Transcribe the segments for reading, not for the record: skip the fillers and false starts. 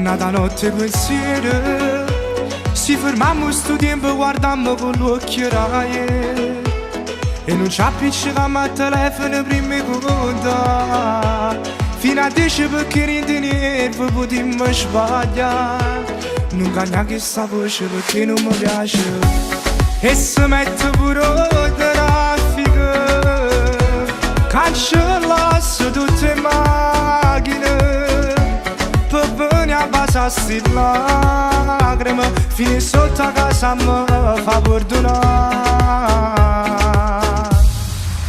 Nada notte pensiero si fermammo sto tempo guardammo con l'occhio raie e non ci appiccicammo al telefono prima di conta fino a 10 perché niente nervo potemmo sbagliare non cagna che sta voce perché non mi piace e si mette pure traffico cancellasse tutte le macchine per venire a basare sti lacrime fino sotto a casa mi fa perdonare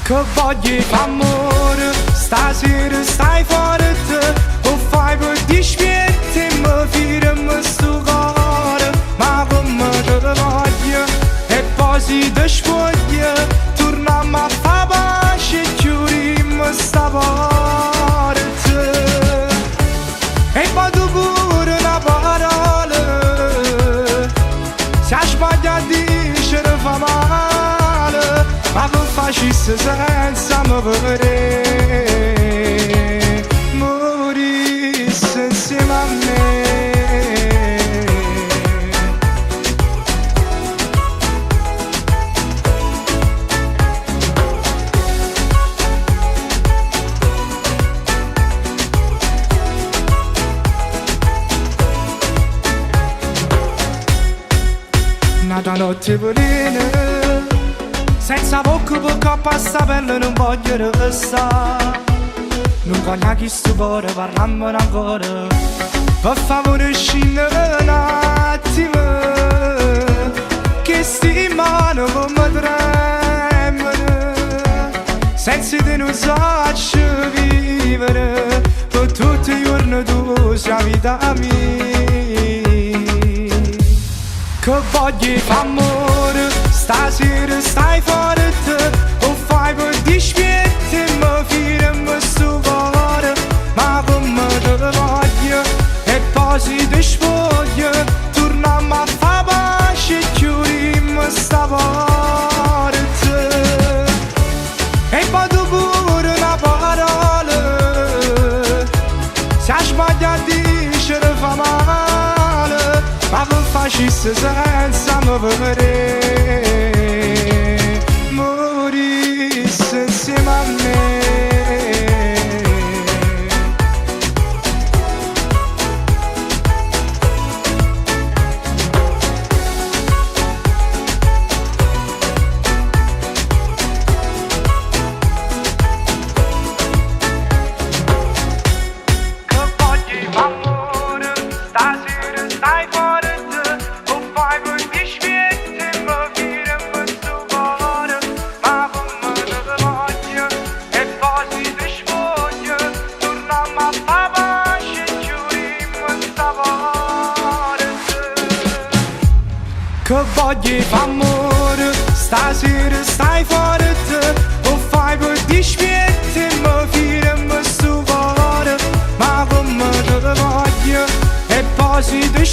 che voglio amore stasera stai forte o fai per dispietto e mi firmi sto cuore ma come te voglio e poi si ti spoglia torniamo a fa pace e chiudiamo sta porta e poi tu pure una parola se sbaglia a dire fa male ma che facesse senza me vedere morisse insieme a me Nata notte volene senza bocca a pasta pelle non voglio restare non voglio che sto cuore parlammo ancora per favore scende un attimo che sti mani come tremano senza te non saccio vivere per tutti i giorni tu sei vita mia che voglio amore stasera stai forte o fai per dispietto e mi firmi sto cuore ma come te voglio e poi si ti spoglia torniamo a fa pace e chiudiamo sta porta e poi tu pure una parola se sbaglia a dire fa male ma che facesse senza me vedere morisse insieme a me che voglio amore stasera stai forte o fai per dispietto e mi firmi sto cuore ma come te voglio e poi si ti spoglia torniamo a fa pace e chiudiamo sta porta che voglio amore stasera stai forte o fai per dispietto e mi firmi sto cuore ma come te voglio e poi si ti